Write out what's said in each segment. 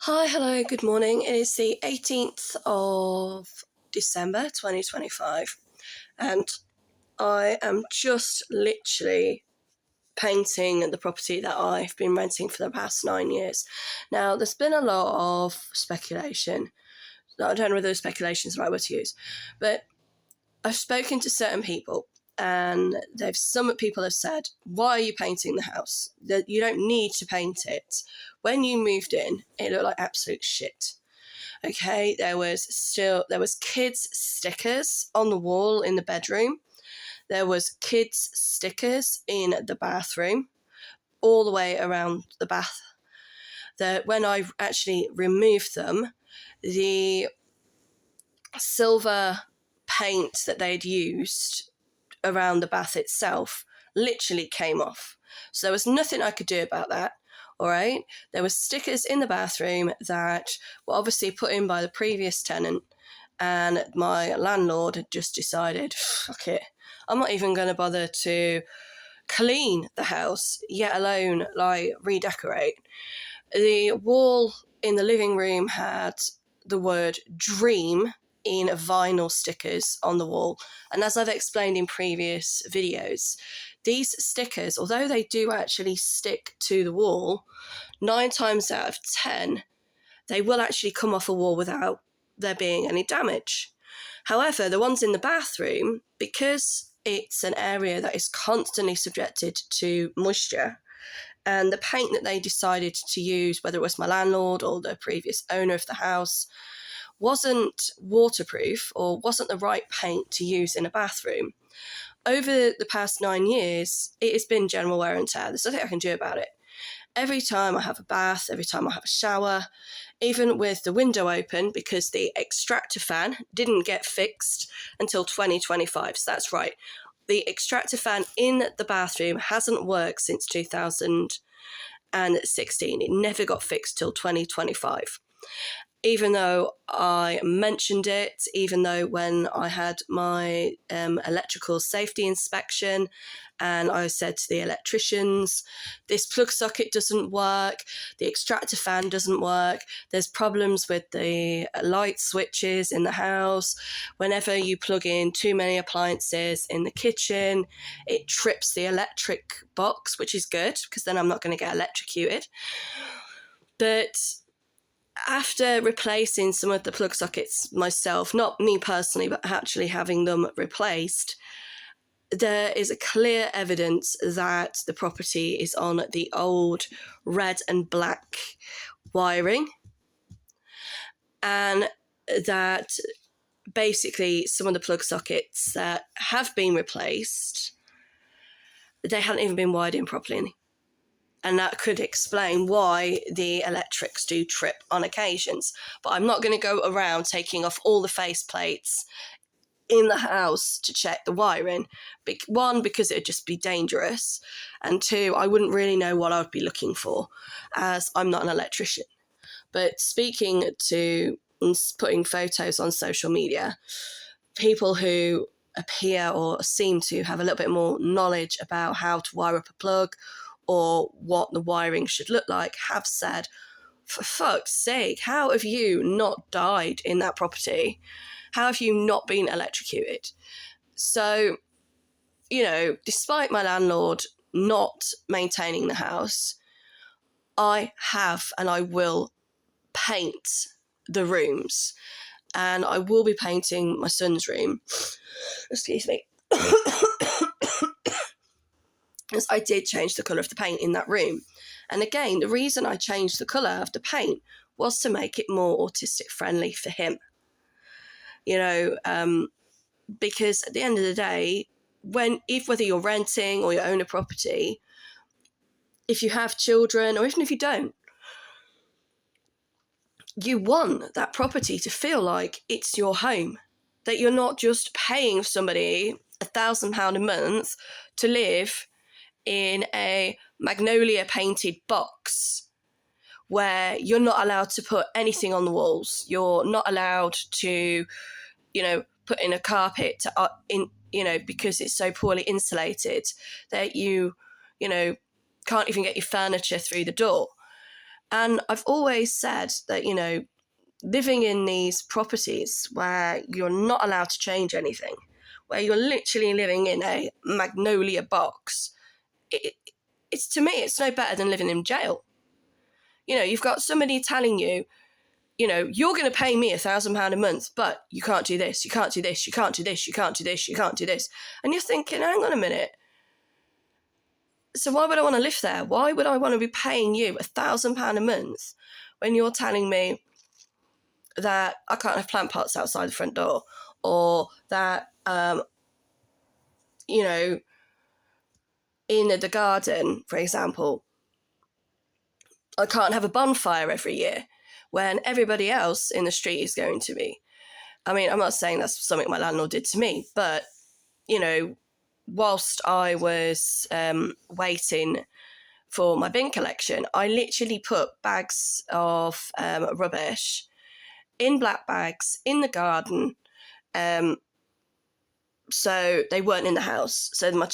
Hi, hello, good morning. It is the 18th of December 2025, and I am just literally painting the property that I've been renting for the past 9 years. Now, there's been a lot of speculation. I don't know whether speculation is the right word to use, but I've spoken to certain people, and some people have said, "Why are you painting the house? That you don't need to paint it. When you moved in, it looked like absolute shit." Okay, there was kids stickers on the wall in the bedroom. There was kids stickers in the bathroom, all the way around the bath. That when I actually removed them, the silver paint that they'd used around the bath itself literally came off. So there was nothing I could do about that. All right. There were stickers in the bathroom that were obviously put in by the previous tenant, and my landlord had just decided, fuck it, I'm not even going to bother to clean the house, yet alone like redecorate. The wall in the living room had the word dream in vinyl stickers on the wall. And as I've explained in previous videos, these stickers, although they do actually stick to the wall, 9 times out of 10, they will actually come off a wall without there being any damage. However, the ones in the bathroom, because it's an area that is constantly subjected to moisture, and the paint that they decided to use, whether it was my landlord or the previous owner of the house, wasn't waterproof or wasn't the right paint to use in a bathroom. Over the past 9 years, it has been general wear and tear. There's nothing I can do about it. Every time I have a bath, every time I have a shower, even with the window open, because the extractor fan didn't get fixed until 2025. So that's right. The extractor fan in the bathroom hasn't worked since 2016. It never got fixed till 2025. Even though I mentioned it, even though when I had my electrical safety inspection and I said to the electricians, this plug socket doesn't work, the extractor fan doesn't work, there's problems with the light switches in the house. Whenever you plug in too many appliances in the kitchen, it trips the electric box, which is good because then I'm not going to get electrocuted. But after replacing some of the plug sockets myself, not me personally, but actually having them replaced, there is a clear evidence that the property is on the old red and black wiring, and that basically some of the plug sockets that have been replaced, they hadn't even been wired in properly. And that could explain why the electrics do trip on occasions. But I'm not going to go around taking off all the face plates in the house to check the wiring. One, because it would just be dangerous. And two, I wouldn't really know what I would be looking for, as I'm not an electrician. But speaking to and putting photos on social media, people who appear or seem to have a little bit more knowledge about how to wire up a plug or what the wiring should look like have said, for fuck's sake, how have you not died in that property? How have you not been electrocuted? So, despite my landlord not maintaining the house, I have and I will paint the rooms. And I will be painting my son's room. Excuse me. As I did change the colour of the paint in that room. And again, the reason I changed the colour of the paint was to make it more autistic friendly for him. Because at the end of the day, whether you're renting or you own a property, if you have children or even if you don't, you want that property to feel like it's your home, that you're not just paying somebody £1,000 a month to live in a Magnolia painted box where you're not allowed to put anything on the walls. You're not allowed to, put in a carpet because it's so poorly insulated that you can't even get your furniture through the door. And I've always said that, you know, living in these properties where you're not allowed to change anything, where you're literally living in a Magnolia Box, it's, to me, it's no better than living in jail. You know, you've got somebody telling you, you know, you're going to pay me £1,000 a month, but you can't do this, you can't do this, you can't do this, you can't do this, you can't do this. And you're thinking, hang on a minute. So why would I want to live there? Why would I want to be paying you £1,000 a month when you're telling me that I can't have plant pots outside the front door, or that, you know, in the garden, for example, I can't have a bonfire every year when everybody else in the street is going to be. I mean, I'm not saying that's something my landlord did to me, but, you know, whilst I was waiting for my bin collection, I literally put bags of rubbish in black bags in the garden, so they weren't in the house. So my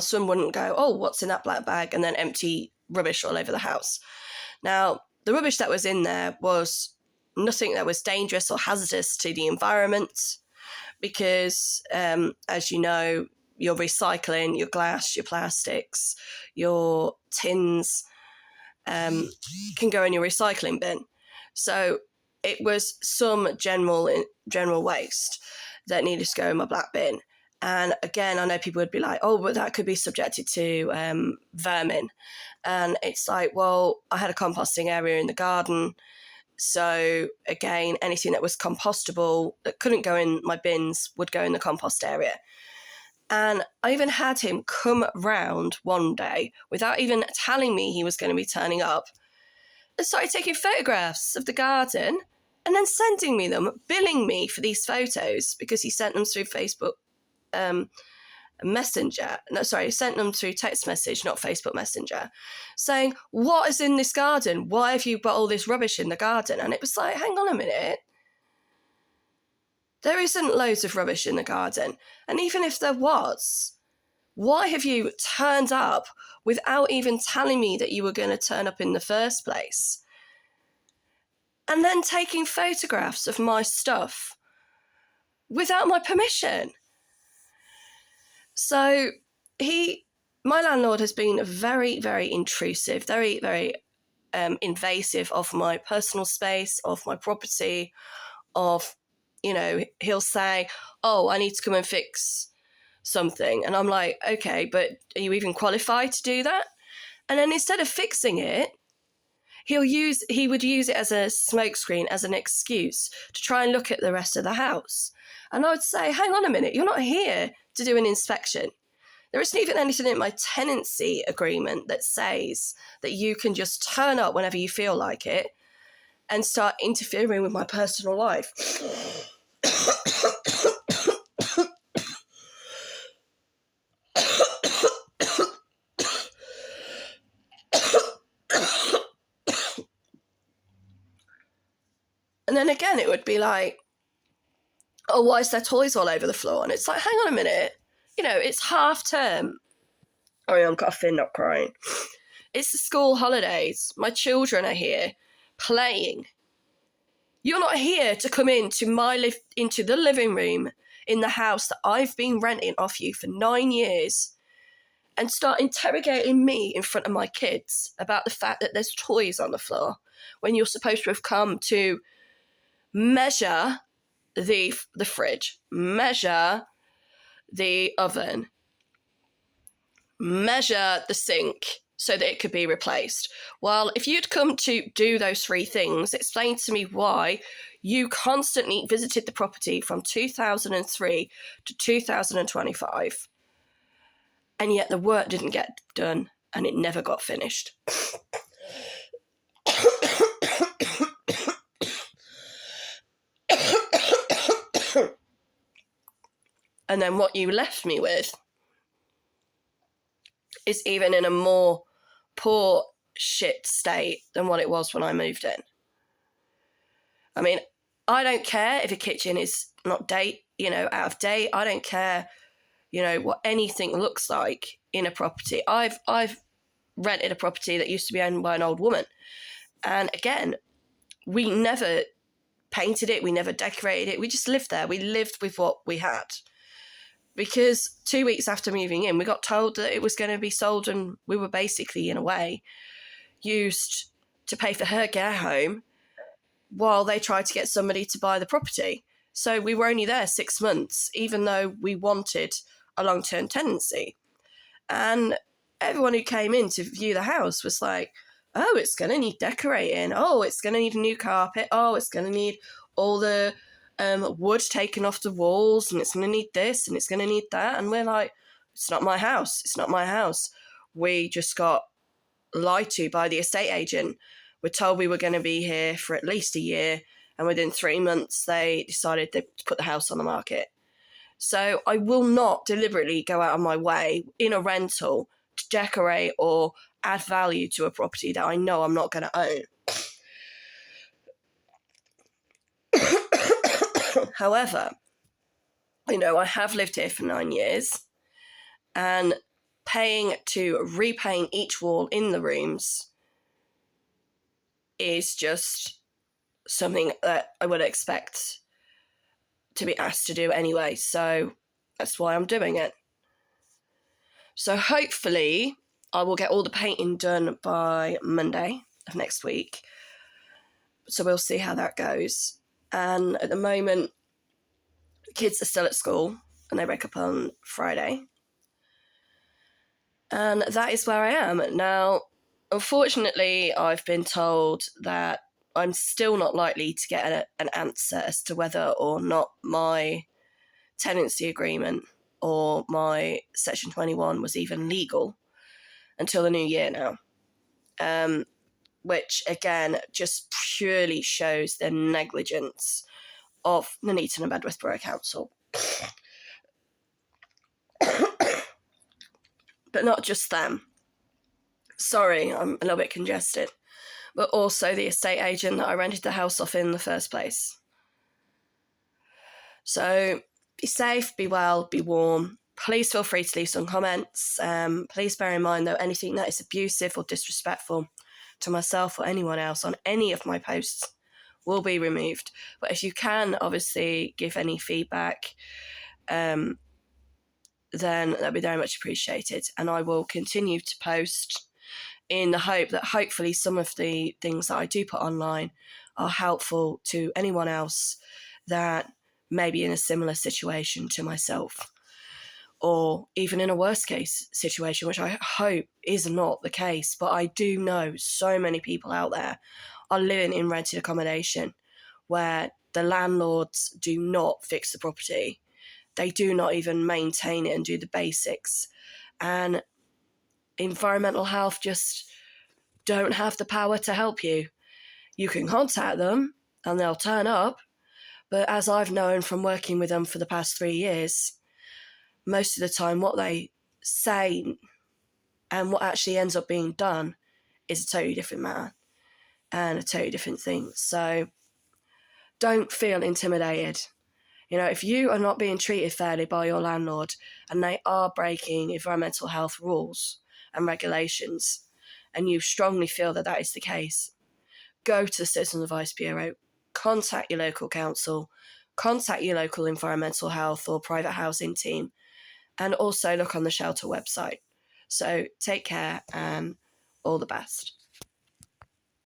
son wouldn't go, oh, what's in that black bag, and then empty rubbish all over the house. Now, the rubbish that was in there was nothing that was dangerous or hazardous to the environment, because, as you know, your recycling, your glass, your plastics, your tins can go in your recycling bin. So it was some general waste that needed to go in my black bin. And again, I know people would be like, oh, but that could be subjected to vermin. And it's like, well, I had a composting area in the garden. So again, anything that was compostable that couldn't go in my bins would go in the compost area. And I even had him come round one day without even telling me he was going to be turning up, and started taking photographs of the garden and then sending me them, billing me for these photos, because he sent them through Facebook Messenger. No, sorry, he sent them through text message, not Facebook Messenger, saying, what is in this garden? Why have you got all this rubbish in the garden? And it was like, hang on a minute. There isn't loads of rubbish in the garden. And even if there was, why have you turned up without even telling me that you were going to turn up in the first place? And then taking photographs of my stuff without my permission. So my landlord has been very, very intrusive, very, very invasive of my personal space, of my property, of, you know, he'll say, oh, I need to come and fix something. And I'm like, okay, but are you even qualified to do that? And then instead of fixing it, he would use it as a smokescreen, as an excuse to try and look at the rest of the house. And I would say, hang on a minute, you're not here to do an inspection. There isn't even anything in my tenancy agreement that says that you can just turn up whenever you feel like it and start interfering with my personal life. And then again, it would be like, oh, why is there toys all over the floor? And it's like, hang on a minute. You know, it's half term. Oh, I'm coughing, not crying. It's the school holidays. My children are here playing. You're not here to come into the living room in the house that I've been renting off you for 9 years and start interrogating me in front of my kids about the fact that there's toys on the floor when you're supposed to have come to measure the fridge, measure the oven, measure the sink so that it could be replaced. Well, if you'd come to do those three things, explain to me why you constantly visited the property from 2003 to 2025, and yet the work didn't get done and it never got finished. And then what you left me with is even in a more poor shit state than what it was when I moved in. I mean, I don't care if a kitchen is not out of date. I don't care, what anything looks like in a property. I've rented a property that used to be owned by an old woman, And again, we never painted it, we never decorated it, we just lived there. We lived with what we had. Because 2 weeks after moving in, we got told that it was going to be sold, and we were basically, in a way, used to pay for her care home while they tried to get somebody to buy the property. So we were only there 6 months, even though we wanted a long-term tenancy. And everyone who came in to view the house was like, oh, it's going to need decorating. Oh, it's going to need a new carpet. Oh, it's going to need all the wood taken off the walls, and it's going to need this, and it's going to need that. And we're like, it's not my house. It's not my house. We just got lied to by the estate agent. We're told we were going to be here for at least a year, and within 3 months, they decided to put the house on the market. So I will not deliberately go out of my way in a rental to decorate or add value to a property that I know I'm not going to own. However, I have lived here for 9 years, and paying to repaint each wall in the rooms is just something that I would expect to be asked to do anyway. So that's why I'm doing it. So hopefully I will get all the painting done by Monday of next week. So we'll see how that goes. And at the moment, the kids are still at school and they wake up on Friday. And that is where I am. Now, unfortunately, I've been told that I'm still not likely to get an answer as to whether or not my tenancy agreement or my Section 21 was even legal until the new year now. Which, again, just purely shows the negligence of Nuneaton and Bedworth Borough Council. But not just them. Sorry, I'm a little bit congested. But also the estate agent that I rented the house off in the first place. So be safe, be well, be warm. Please feel free to leave some comments. Please bear in mind, though, anything that is abusive or disrespectful to myself or anyone else on any of my posts will be removed. But if you can, obviously, give any feedback, then that'd be very much appreciated. And I will continue to post in the hope that hopefully some of the things that I do put online are helpful to anyone else that may be in a similar situation to myself, or even in a worst case situation, which I hope is not the case. But I do know so many people out there are living in rented accommodation where the landlords do not fix the property. They do not even maintain it and do the basics. And environmental health just don't have the power to help you. You can contact them and they'll turn up. But as I've known from working with them for the past 3 years, most of the time what they say and what actually ends up being done is a totally different matter and a totally different thing. So don't feel intimidated. If you are not being treated fairly by your landlord and they are breaking environmental health rules and regulations, and you strongly feel that that is the case, go to the Citizen Advice Bureau, contact your local council, contact your local environmental health or private housing team, and also look on the shelter website. So take care and all the best.